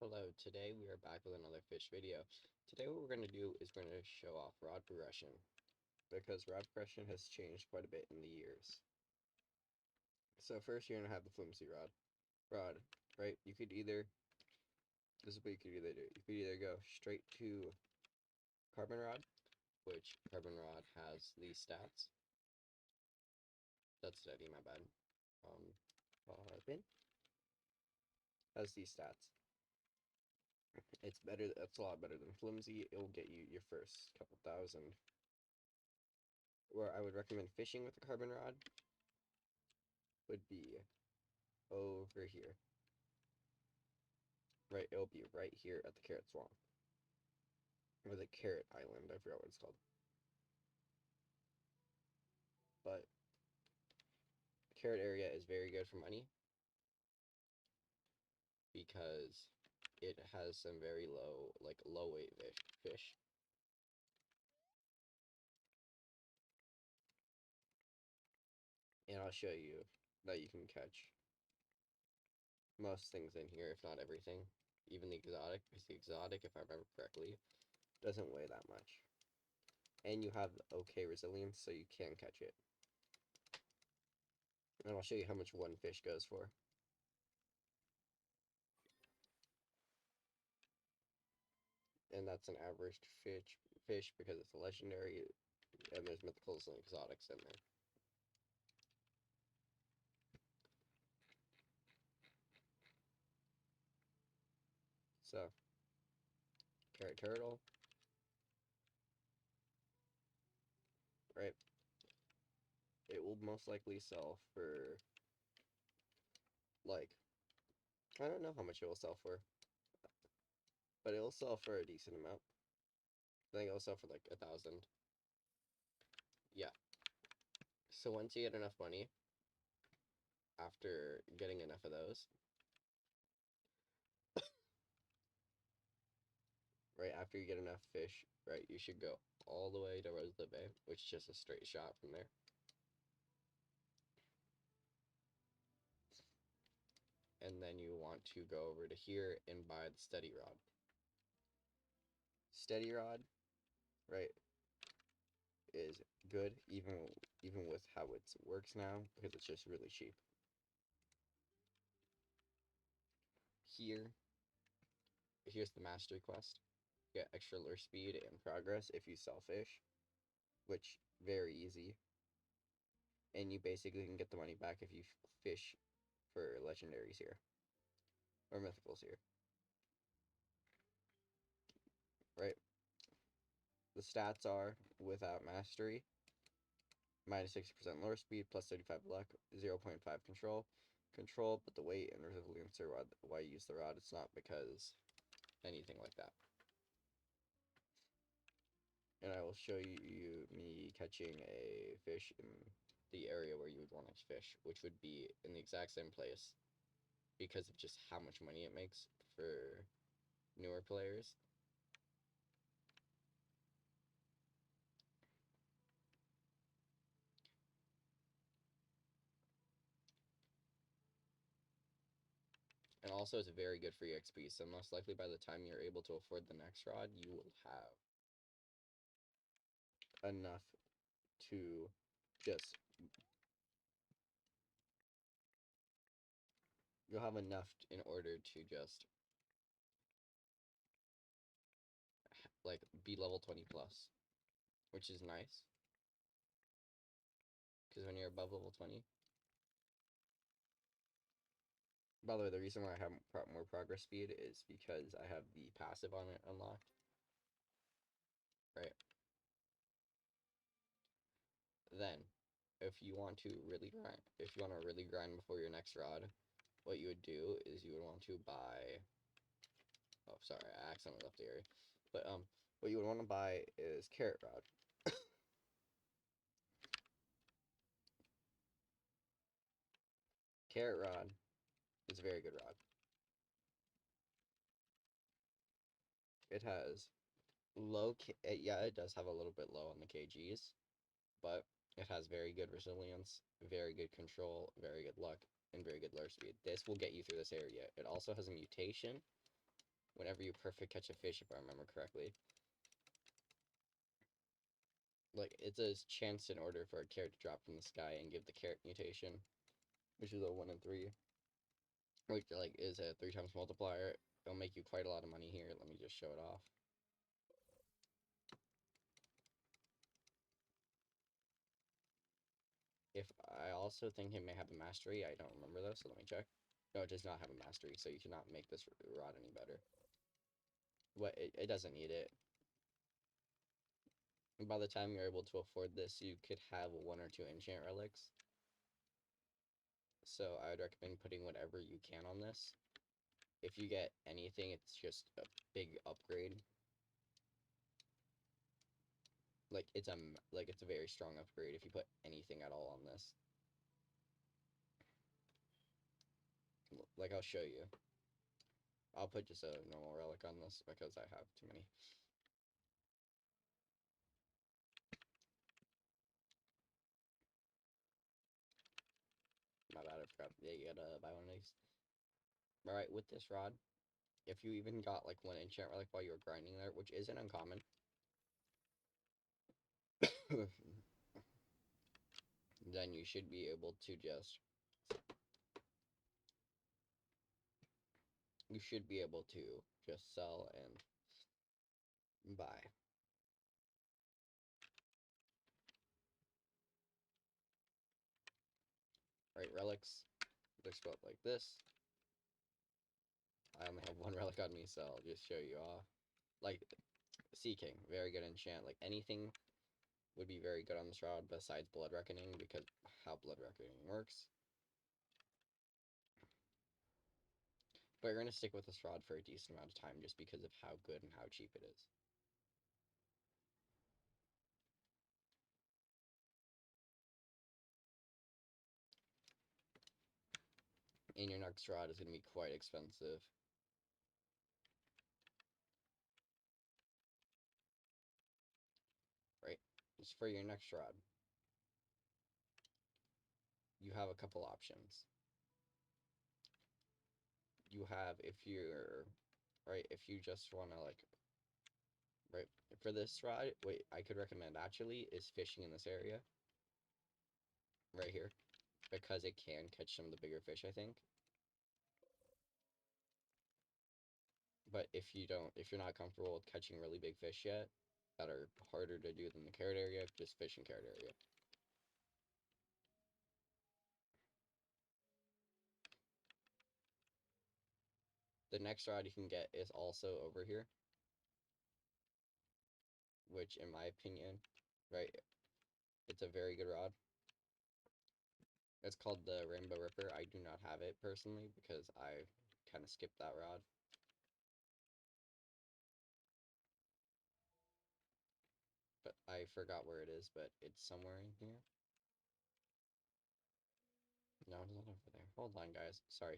Hello, today we are back with another fish video. Today what we're going to do is we're going to show off rod progression, because rod progression has changed quite a bit in the years. So first you're going to have the flimsy rod, right? This is what you could either do. You could either go straight to carbon rod, which carbon rod has these stats. That's steady, my bad. Carbon has these stats. That's a lot better than flimsy. It will get you your first couple thousand. Where I would recommend fishing with a carbon rod would be over here. Right, it'll be right here at the Carrot Swamp. Or the Carrot Island, I forgot what it's called. But Carrot area is very good for money, because it has some very low weight fish. And I'll show you that you can catch most things in here, if not everything. Even the exotic, because the exotic, if I remember correctly, doesn't weigh that much. And you have okay resilience, so you can catch it. And I'll show you how much one fish goes for. And that's an average fish because it's a legendary, and there's mythicals and exotics in there. So, carrot turtle, right? It will most likely sell for, like, I don't know how much it will sell for, but it will sell for a decent amount. I think it will sell for like 1,000. Yeah. So once you get enough money, after getting enough of those, right, after you get enough fish, right, you should go all the way to Rosewood Bay, which is just a straight shot from there. And then you want to go over to here and buy the steady rod. Steady rod, right, is good even with how it works now, because it's just really cheap. Here's the mastery quest. You get extra lure speed and progress if you sell fish, which very easy. And you basically can get the money back if you fish for legendaries here or mythicals here. Right? The stats are without mastery, minus 60% lure speed, plus 35 luck, 0.5 control, but the weight and resilience are why you use the rod. It's not because anything like that. And I will show you me catching a fish in the area where you would want to fish, which would be in the exact same place, because of just how much money it makes for newer players. And also it's very good for your XP, so most likely by the time you're able to afford the next rod, you will have enough to just you'll have enough in order to just like be level 20 plus, which is nice, because when you're above level 20, by the way, the reason why I have more progress speed is because I have the passive on it unlocked, right? Then, if you want to really grind before your next rod, what you would do is you would want to buy. Oh, sorry, I accidentally left the area. But what you would want to buy is carrot rod. Carrot rod is a very good rod. It has yeah, it does have a little bit low on the kgs, but it has very good resilience, very good control, very good luck, and very good lure speed. This will get you through this area. It also has a mutation whenever you perfect catch a fish, if I remember correctly. Like, it's a chance in order for a carrot to drop from the sky and give the carrot mutation, which is a 1 in 3, which, like, is a 3 times multiplier. It'll make you quite a lot of money here. Let me just show it off. If I also think it may have a mastery, I don't remember though, so let me check. No, it does not have a mastery, so you cannot make this rod any better. What, it doesn't need it. And by the time you're able to afford this, you could have 1 or 2 enchant relics. So I would recommend putting whatever you can on this. If you get anything, it's just a big upgrade. Like, it's a very strong upgrade if you put anything at all on this. Like, I'll show you. I'll put just a normal relic on this because I have too many. My bad, I forgot. Yeah, you gotta buy one of these. Alright, with this rod, if you even got like 1 enchant relic while you were grinding there, which isn't uncommon, then you should be able to just sell and buy. Right, relics, they're spelled like this. I only have 1 relic on me, so I'll just show you off. Like, Sea King, very good enchant. Like, anything would be very good on this rod besides Blood Reckoning, because how Blood Reckoning works. But you're going to stick with this rod for a decent amount of time just because of how good and how cheap it is. And your next rod is going to be quite expensive. Right? Just for your next rod, you have a couple options. You have, if you're, right, if you just want to, like, right, for this rod, wait, I could recommend actually is fishing in this area. Right here. Because it can catch some of the bigger fish, I think. But if you're not comfortable with catching really big fish yet, that are harder to do than the carrot area, just fish in carrot area. The next rod you can get is also over here, which in my opinion, right, it's a very good rod. It's called the Rainbow Ripper. I do not have it personally because I kind of skipped that rod. But I forgot where it is, but it's somewhere in here. No, it's not over there. Hold on, guys. Sorry.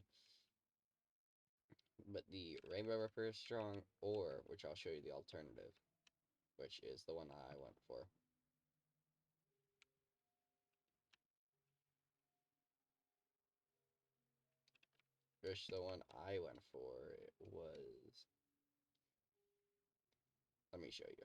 But the Rainbow Ripper is strong, or, which I'll show you the alternative, which is the one I went for. Which the one I went for was... Let me show you.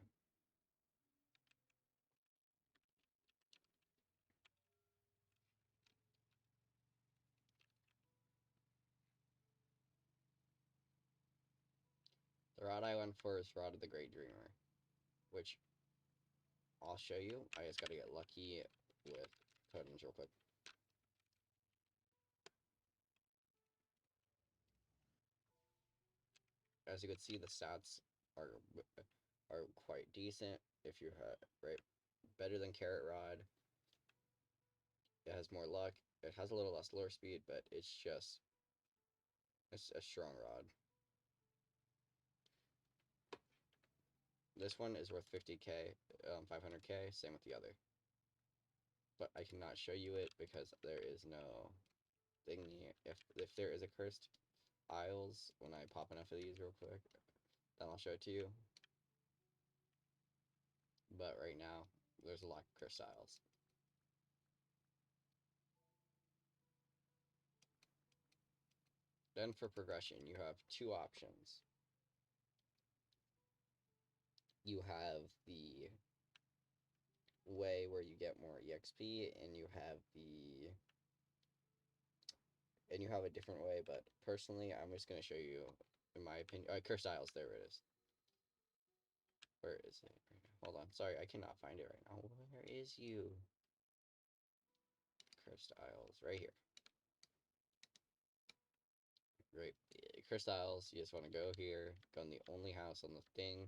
The rod I went for is Rod of the Great Dreamer, which I'll show you. I just gotta get lucky with totems real quick. As you can see, the stats are quite decent. If you have, right, better than Carrot Rod. It has more luck. It has a little less lure speed, but it's a strong rod. This one is worth 50k, 500k, same with the other. But I cannot show you it because there is no thingy. If there is a cursed Isles, when I pop enough of these real quick, then I'll show it to you. But right now, there's a lack of cursed Isles. Then for progression, you have 2 options. you have the way where you get more EXP, and you have a different way, but personally, I'm just going to show you, in my opinion, Cursed Isles, there it is. Where is it? Hold on, sorry, I cannot find it right now. Where is you? Cursed Isles, right here. Right, Cursed Isles, you just want to go here, go in the only house on the thing,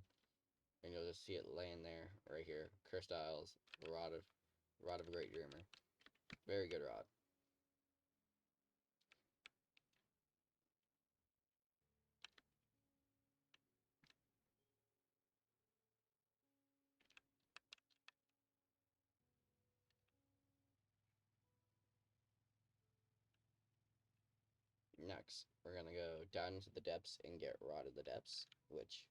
and you'll just see it laying there, right here. Cursed Isles, Rod of a Great Dreamer. Very good rod. Next, we're gonna go down into the depths and get Rod of the Depths, which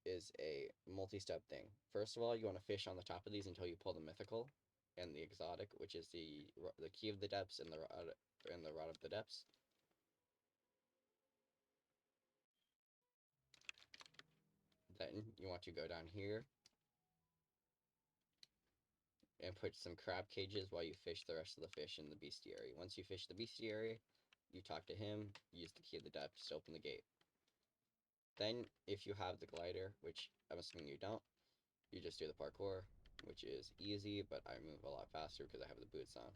is a multi-step thing. First of all, you want to fish on the top of these until you pull the mythical and the exotic, which is the key of the depths and the rod of the depths. Then you want to go down here and put some crab cages while you fish the rest of the fish in the bestiary. Once you fish the bestiary, you talk to him, use the key of the depths to open the gate. Then, if you have the glider, which I'm assuming you don't, you just do the parkour, which is easy, but I move a lot faster because I have the boots on.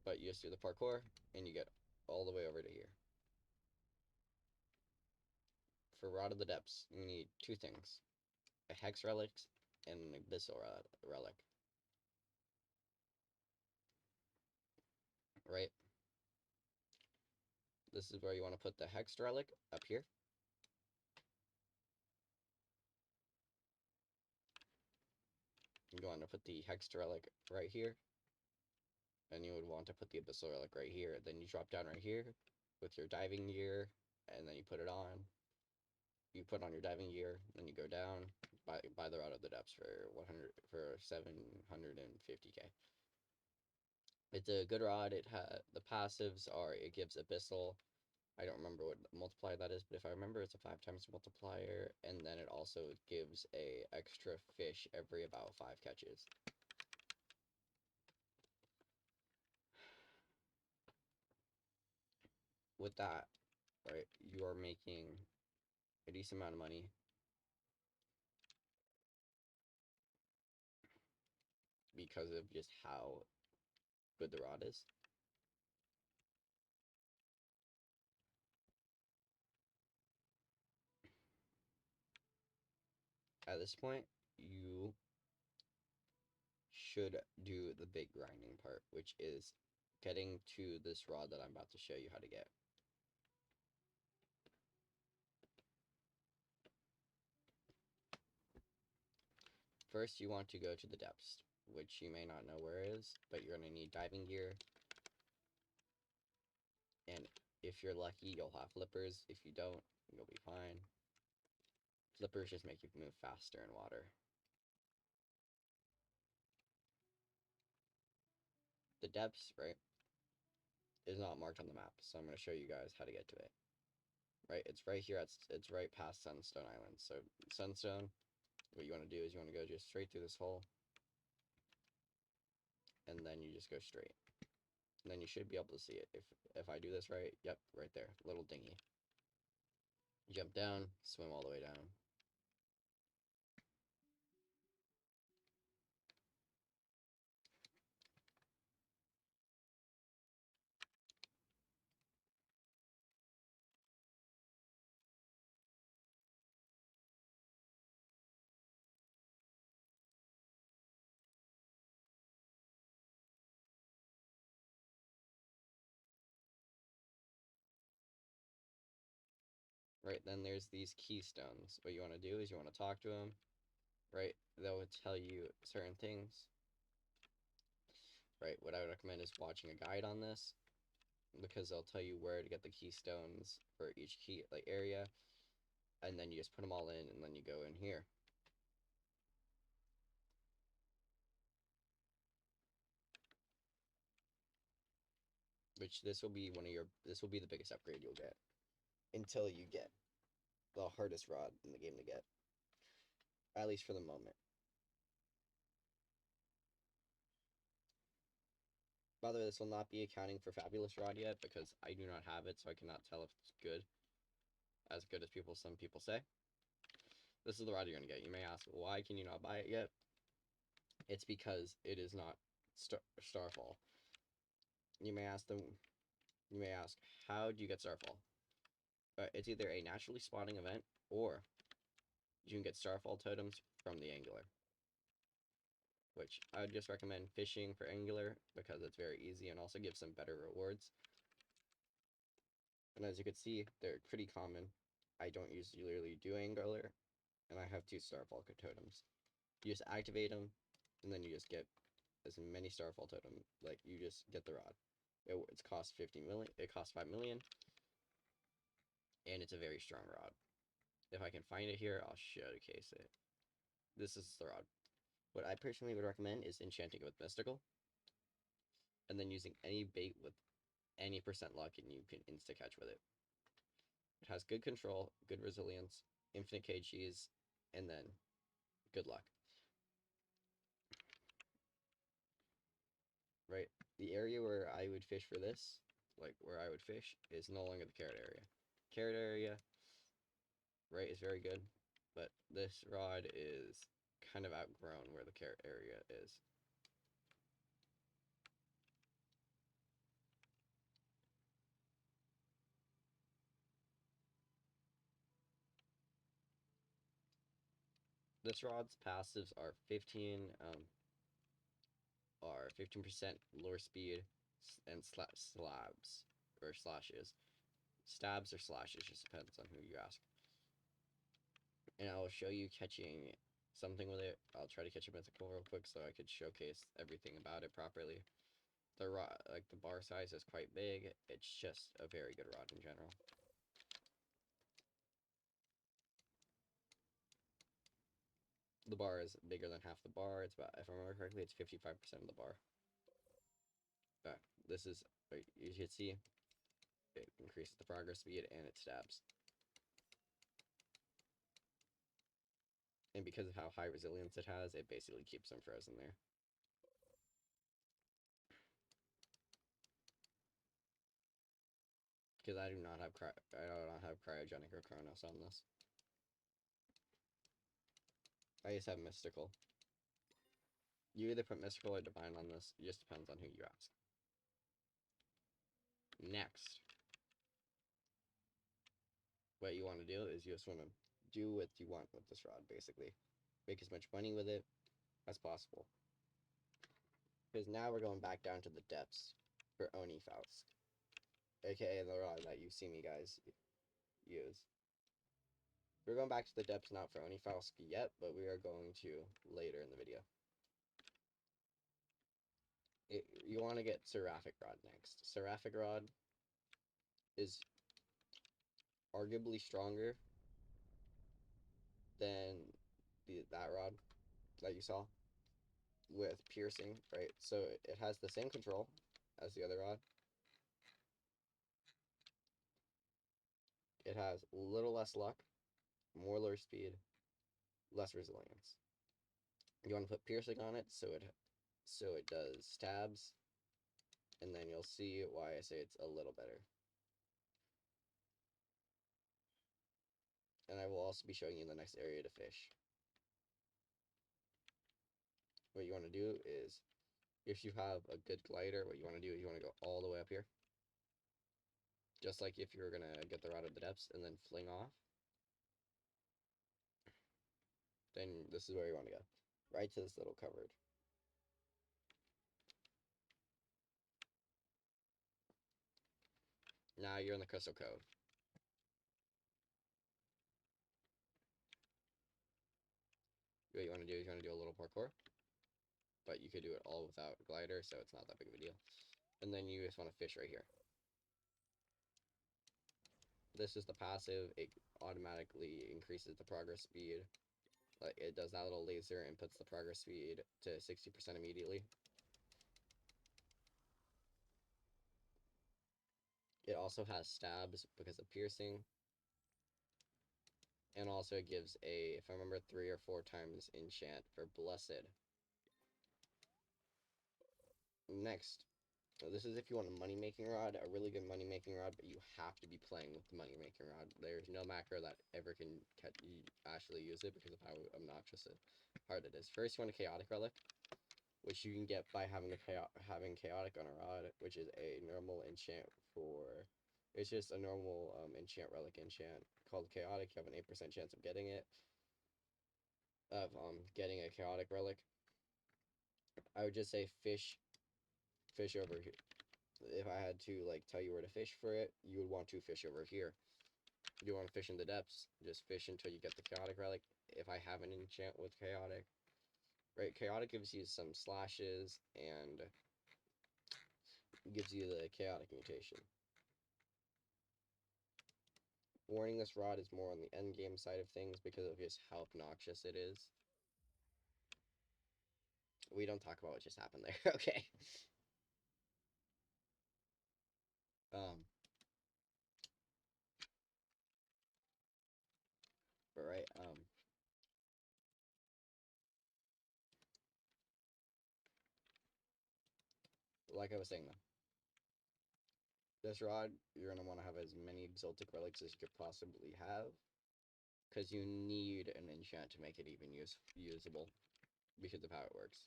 But you just do the parkour, and you get all the way over to here. For Rod of the Depths, you need two things. A Hex Relic and an Abyssal Relic. Right? This is where you want to put the Hex Relic, up here. You want to put the Hex Relic right here. And you would want to put the Abyssal Relic right here. Then you drop down right here with your diving gear, and then you put it on. You put on your diving gear, then you go down, buy the Rod of the Depths for 750k. It's a good rod. The passives are, it gives Abyssal. I don't remember what multiplier that is, but if I remember, it's a 5 times multiplier, and then it also gives a extra fish every about 5 catches. With that, right, you are making a decent amount of money. Because of just how good the rod is. At this point, you should do the big grinding part, which is getting to this rod that I'm about to show you how to get. First, you want to go to the depths, which you may not know where it is, but you're going to need diving gear. And if you're lucky, you'll have flippers. If you don't, you'll be fine. Flippers just make you move faster in water. The depths, right, is not marked on the map, so I'm going to show you guys how to get to it. Right, it's right here, it's right past Sunstone Island. So Sunstone, what you want to do is you want to go just straight through this hole, and then you just go straight. And then you should be able to see it. If I do this right, yep, right there, little dinghy. Jump down, swim all the way down. Right, then there's these keystones. What you want to do is you want to talk to them. Right, they'll tell you certain things. Right, what I would recommend is watching a guide on this, because they'll tell you where to get the keystones for each key area, and then you just put them all in, and then you go in here. Which this will be the biggest upgrade you'll get until you get the hardest rod in the game to get, at least for the moment. By the way, this will not be accounting for Fabulous Rod yet because I do not have it, so I cannot tell if it's good, as good as some people say. This is the rod you're gonna get. You may ask, why can you not buy it yet? It's because it is not Starfall. You may ask, how do you get Starfall? It's either a naturally spawning event, or you can get Starfall totems from the Angler. Which I would just recommend fishing for Angler because it's very easy and also gives some better rewards. And as you can see, they're pretty common. I don't usually do Angler, and I have 2 Starfall totems. You just activate them, and then you just get as many Starfall totems. Like, you just get the rod. It costs 50 million. It costs 5 million, and it's a very strong rod. If I can find it here, I'll showcase it. This is the rod. What I personally would recommend is enchanting it with Mystical, and then using any bait with any percent luck, and you can insta-catch with it. It has good control, good resilience, infinite KGs, and then good luck. Right? The area where I would fish for this, like where I would fish, is no longer the carrot area. Carrot area, right, is very good, but this rod is kind of outgrown where the carrot area is. This rod's passives are 15% lure speed and slabs or slashes. Stabs or slashes, just depends on who you ask. And I will show you catching something with it. I'll try to catch a mythical real quick so I could showcase everything about it properly. The rod, like the bar size is quite big. It's just a very good rod in general. The bar is bigger than half the bar. It's about, if I remember correctly, it's 55% of the bar. But this is, you can see, it increases the progress speed and it stabs. And because of how high resilience it has, it basically keeps them frozen there. Because I do not have cryogenic or Chronos on this. I just have mystical. You either put mystical or divine on this. It just depends on who you ask. Next, what you want to do is you just want to do what you want with this rod, basically. Make as much money with it as possible. Because now we're going back down to the depths for Oni Faust, aka the rod that you see me guys use. We're going back to the depths not for Oni Faust yet, but we are going to later in the video. You want to get Seraphic Rod next. Seraphic Rod is arguably stronger than that rod that you saw with piercing, right? So it has the same control as the other rod. It has a little less luck, more lure speed, less resilience. You want to put piercing on it so it does stabs, and then you'll see why I say it's a little better. And I will also be showing you the next area to fish. What you want to do is, if you have a good glider, what you want to do is you want to go all the way up here. Just like if you were going to get the rod at the depths and then fling off. Then this is where you want to go. Right to this little cupboard. Now you're in the Crystal Cove. What you want to do is you want to do a little parkour. But you could do it all without glider, so it's not that big of a deal. And then you just want to fish right here. This is the passive. It automatically increases the progress speed. Like, it does that little laser and puts the progress speed to 60% immediately. It also has stabs because of piercing. And also it gives a, if I remember, 3 or 4 times enchant for Blessed. Next, this is if you want a money-making rod, a really good money-making rod, but you have to be playing with the money-making rod. There's no macro that ever can actually use it because of how obnoxious it hard it is. First, you want a Chaotic Relic, which you can get by having Chaotic on a rod, which is a normal enchant for... It's just a normal enchant relic enchant called Chaotic. You have an 8% chance of getting it. Getting a Chaotic relic. I would just say fish over here. If I had to like tell you where to fish for it, you would want to fish over here. You want to fish in the depths, just fish until you get the Chaotic relic. If I have an enchant with Chaotic, right? Chaotic gives you some slashes and gives you the Chaotic mutation. Warning, this rod is more on the end game side of things because of just how obnoxious it is. We don't talk about what just happened there. Okay. But right, like I was saying though, this rod, you're gonna want to have as many exotic relics as you could possibly have, because you need an enchant to make it even usable, because of how it works.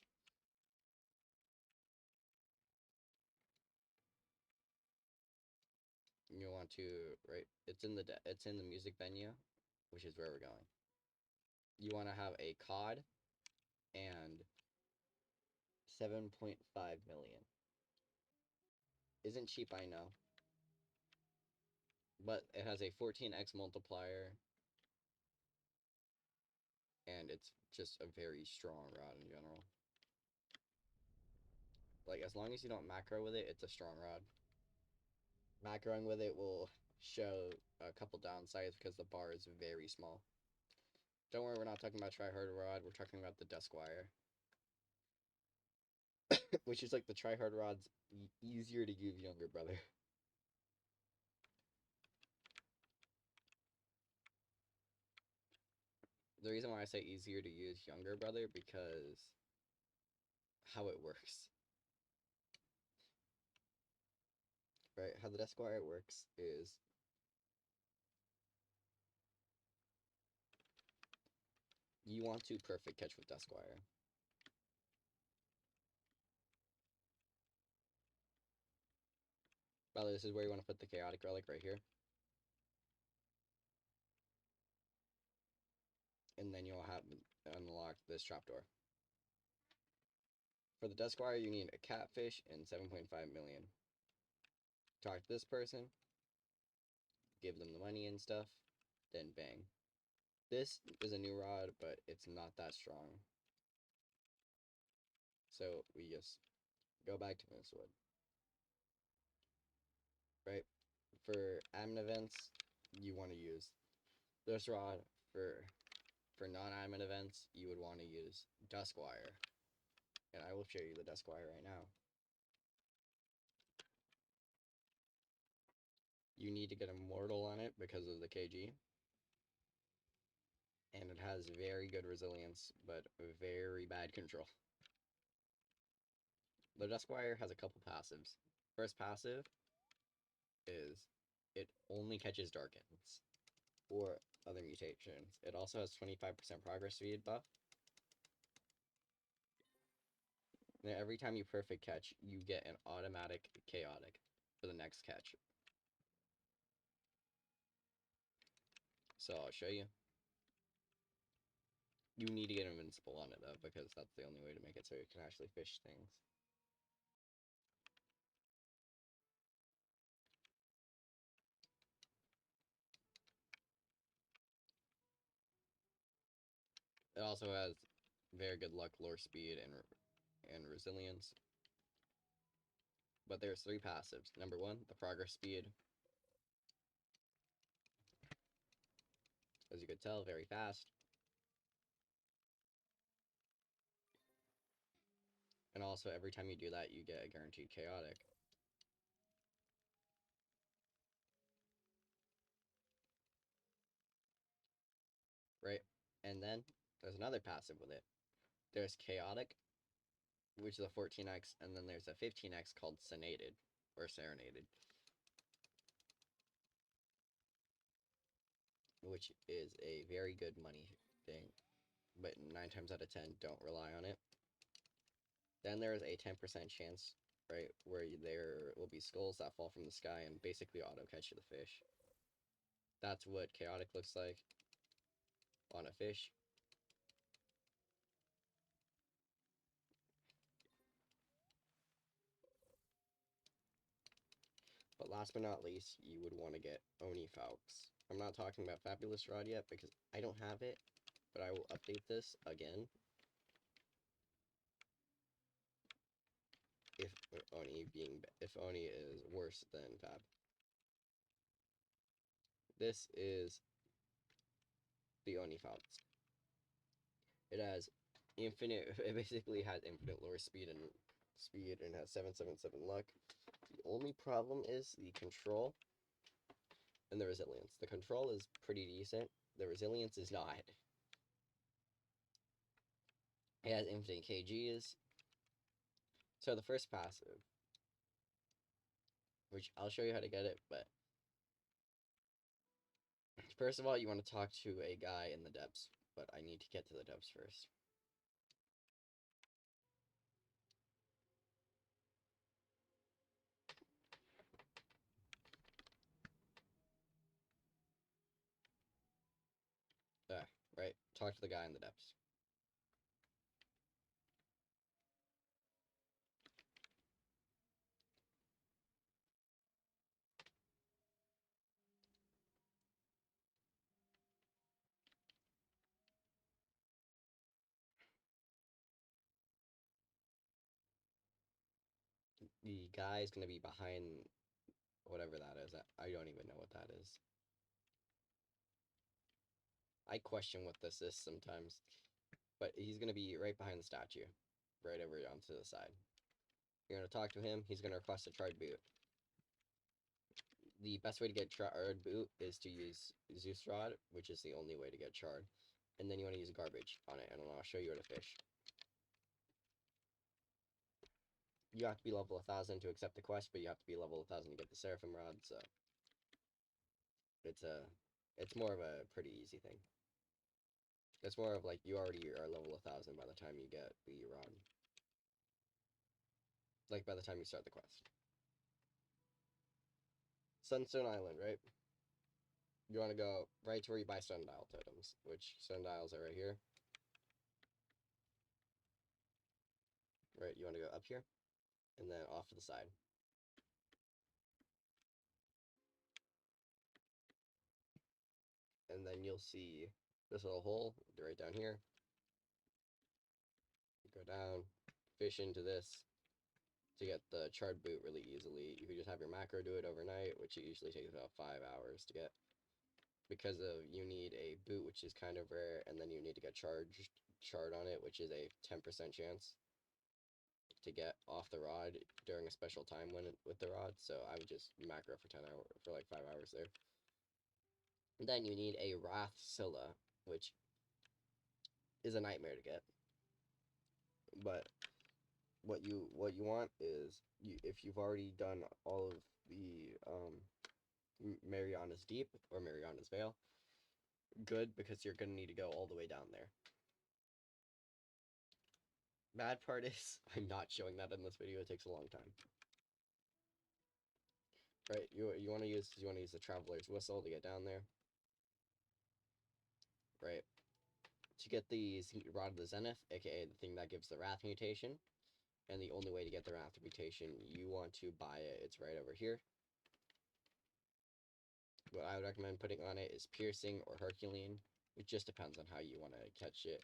You want to, right? It's in the music venue, which is where we're going. You want to have a COD and 7.5 million. Isn't cheap, I know. But it has a 14x multiplier. And it's just a very strong rod in general. Like, as long as you don't macro with it, it's a strong rod. Macroing with it will show a couple downsides because the bar is very small. Don't worry, we're not talking about Tryhard Rod, we're talking about the Duskwire. Which is like the Tryhard Rod's easier to use younger brother. The reason why I say easier to use younger brother, because how it works. Right, how the Duskwire works is you want to perfect catch with Duskwire. By the way, this is where you want to put the Chaotic Relic right here. And then you'll have unlocked this trapdoor. For the Duskwire, you need a catfish and 7.5 million. Talk to this person, give them the money and stuff, then bang. This is a new rod, but it's not that strong. So we just go back to Moosewood. Right? For admin events, you want to use this rod. For non-admin events, you would want to use Duskwire. And I will show you the Duskwire right now. You need to get Immortal on it because of the KG. And it has very good resilience, but very bad control. The Duskwire has a couple passives. First passive is it only catches Darkens or other mutations. It also has 25% progress speed buff. And every time you perfect catch, you get an automatic Chaotic for the next catch. So I'll show you. You need to get Invincible on it though, because that's the only way to make it so you can actually fish things. It also has very good luck, lore speed, and resilience. But there's 3 passives. Number 1, the progress speed. As you could tell, very fast. And also, every time you do that, you get a guaranteed Chaotic. right? And then there's another passive with it. There's Chaotic, which is a 14x, and then there's a 15x called Senated, or Serenaded, which is a very good money thing, but 9 times out of 10, don't rely on it. Then there is a 10% chance, right, where there will be skulls that fall from the sky and basically auto-catch the fish. That's what Chaotic looks like on a fish. But last but not least, you would want to get Oni Falx. I'm not talking about Fabulous Rod yet because I don't have it, but I will update this again if Oni is worse than Fab. This is the Oni Falx. It has infinite. It basically has infinite lure speed and has 777 luck. The only problem is the control and the resilience. The control is pretty decent. The resilience is not. It has infinite KGs. So the first passive, which I'll show you how to get it, but first of all, you want to talk to a guy in the depths, but I need to get to the depths first. Right? Talk to the guy in the depths. The guy is going to be behind whatever that is. I don't even know what that is. I question what this is sometimes. But he's going to be right behind the statue. Right over onto the side. You're going to talk to him. He's going to request a charred boot. The best way to get charred boot is to use Zeus Rod, which is the only way to get charred. And then you want to use garbage on it, and I'll show you how to fish. You have to be level 1000 to accept the quest, but you have to be level 1000 to get the Seraphim Rod, so it's more of a pretty easy thing. It's more of like you already are level 1000 by the time you get the rod. Like by the time you start the quest. Sunstone Island, right? You want to go right to where you buy sundial totems, which sundials are right here. Right, you want to go up here, and then off to the side. And then you'll see this little hole right down here. Go down, fish into this to get the charred boot really easily. You can just have your macro do it overnight, which it usually takes about 5 hours to get. Because of you need a boot, which is kind of rare, and then you need to get charred on it, which is a 10% chance to get off the rod during a special time with the rod. So I would just macro for 10 hours for like 5 hours there. And then you need a Wrath Scylla, which is a nightmare to get. But what you want is if you've already done all of the Mariana's Deep or Mariana's Veil, good, because you're gonna need to go all the way down there. Bad part is I'm not showing that in this video. It takes a long time. Right, you want to use the Traveler's Whistle to get down there. Right, to get the Rod of the Zenith, aka the thing that gives the Wrath mutation, and the only way to get the Wrath mutation, you want to buy it. It's right over here. What I would recommend putting on it is Piercing or Herculean. It just depends on how you want to catch it.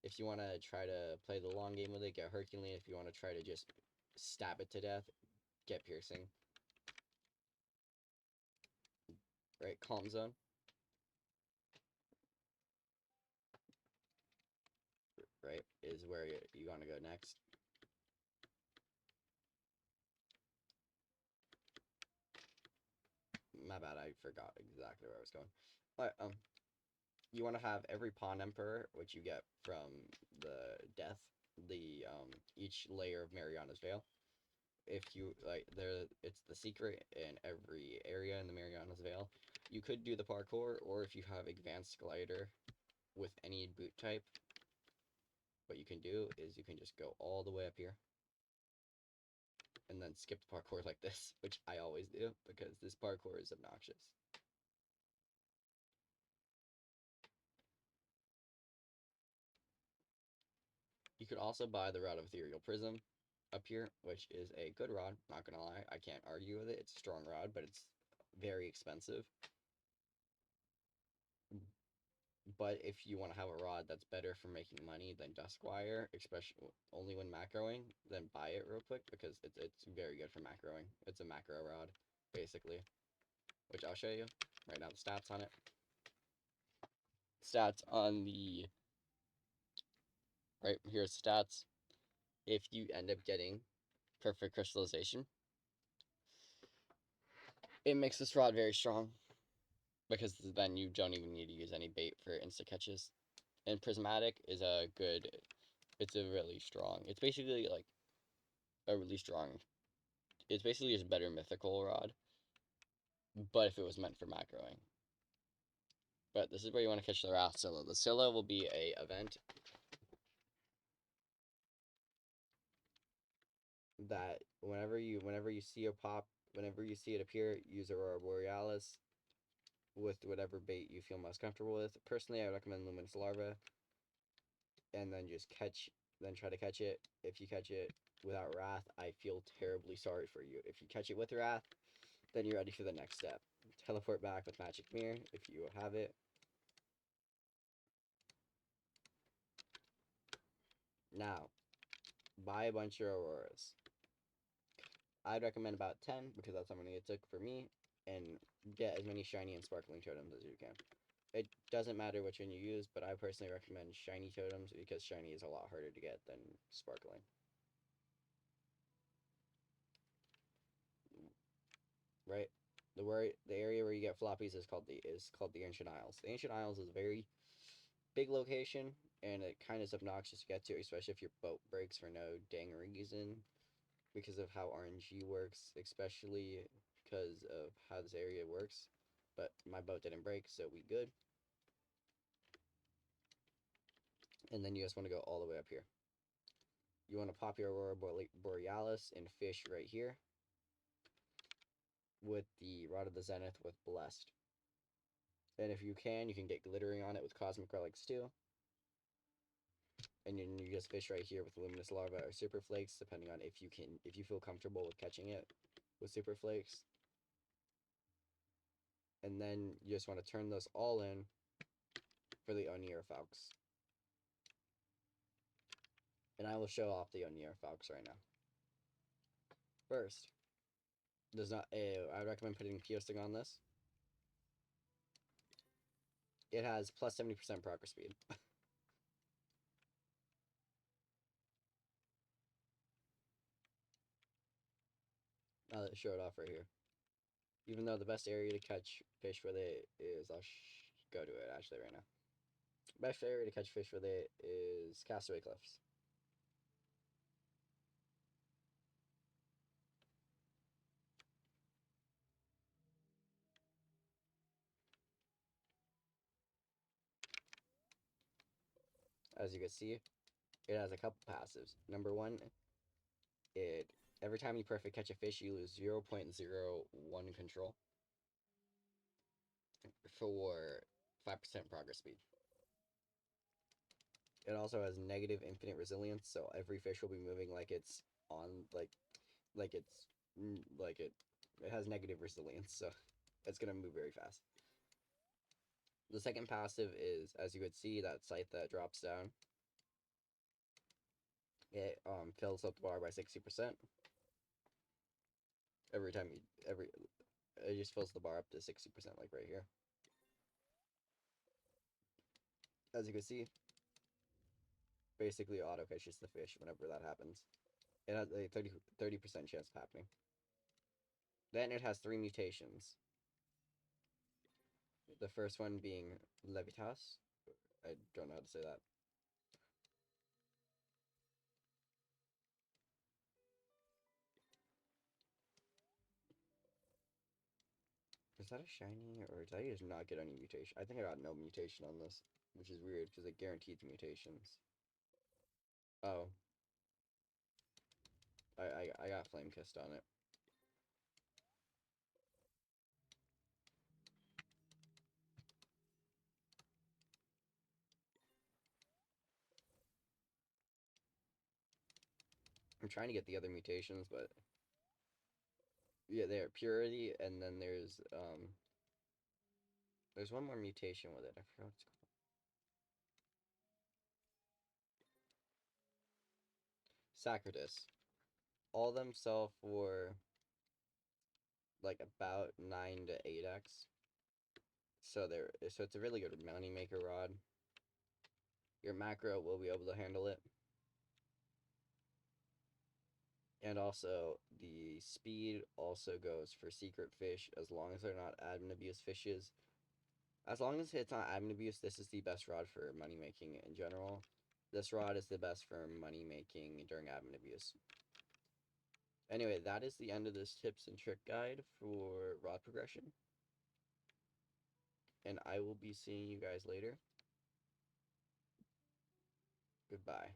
If you want to try to play the long game with it, get Herculean. If you want to try to just stab it to death, get Piercing. Right, Calm Zone. Right, is where you want to go next. My bad, I forgot exactly where I was going. Alright, you want to have every Pond Emperor, which you get from the death, the each layer of Mariana's Veil. If you like, it's the secret in every area in the Mariana's Veil. You could do the parkour, or if you have advanced glider with any boot type, what you can do is you can just go all the way up here and then skip the parkour like this, which I always do because this parkour is obnoxious. You could also buy the Rod of Ethereal Prism up here, which is a good rod, not gonna lie. I can't argue with it. It's a strong rod, but it's very expensive. But if you want to have a rod that's better for making money than Duskwire, especially only when macroing, then buy it real quick because it's very good for macroing. It's a macro rod, basically, which I'll show you right now. The stats on it. Stats on the right here's stats. If you end up getting perfect crystallization, it makes this rod very strong because then you don't even need to use any bait for insta catches. And prismatic is a good. It's a really strong. It's basically like a really strong. It's basically just a better mythical rod, but if it was meant for macroing. But this is where you want to catch the Wrath Scylla. The Scylla will be a event that whenever you see a pop, whenever you see it appear, use Aurora Borealis with whatever bait you feel most comfortable with. Personally, I recommend Luminous Larva, and then just then try to catch it. If you catch it without Wrath, I feel terribly sorry for you. If you catch it with Wrath, then you're ready for the next step. Teleport back with Magic Mirror if you have it. Now, buy a bunch of Auroras. I'd recommend about 10 because that's how many it took for me, and get as many shiny and sparkling totems as you can. It doesn't matter which one you use, but I personally recommend shiny totems because shiny is a lot harder to get than sparkling. Right? The area where you get floppies is called the Ancient Isles. The Ancient Isles is a very big location, and it kind of is obnoxious to get to, especially if your boat breaks for no dang reason, because of how RNG works, especially because of how this area works. But my boat didn't break, so we good. And then you just want to go all the way up here. You want to pop your Aurora Borealis and fish right here with the Rod of the Zenith with Blessed. And if you can get glittering on it with Cosmic Relics too. And then you just fish right here with Luminous Larva or Super Flakes, depending on if you feel comfortable with catching it with Super Flakes. And then you just want to turn those all in for the Onirafalx. And I will show off the Onirafalx right now. First, I recommend putting Piercing on this. It has plus 70% progress speed. Now let's show it off right here. Even though the best area to catch fish with it is, I'll go to it actually right now. Best area to catch fish with it is Castaway Cliffs. As you can see, it has a couple passives. Number one, every time you perfect catch a fish, you lose 0.01 control for 5% progress speed. It also has negative infinite resilience, so every fish will be moving like it's on like it's like it has negative resilience, so it's gonna move very fast. The second passive is, as you would see, that scythe that drops down. It fills up the bar by 60%. Every time it just fills the bar up to 60%, like right here. As you can see, basically auto catches the fish whenever that happens. It has a 30% chance of happening. Then it has 3 mutations. The first one being Levitas. I don't know how to say that. Is that a shiny, or did I just not get any mutation? I think I got no mutation on this, which is weird, because it guaranteed mutations. Oh. I got Flame Kissed on it. I'm trying to get the other mutations, but... Yeah, they are Purity, and then there's one more mutation with it. I forgot what it's called. Sacritus. All of them sell for like about 9 to 8x. So it's a really good money maker rod. Your macro will be able to handle it. And also the speed also goes for secret fish as long as they're not admin abuse fishes. As long as it's not admin abuse, this is the best rod for money making in general. This rod is the best for money making during admin abuse. Anyway, that is the end of this tips and trick guide for rod progression. And I will be seeing you guys later. Goodbye.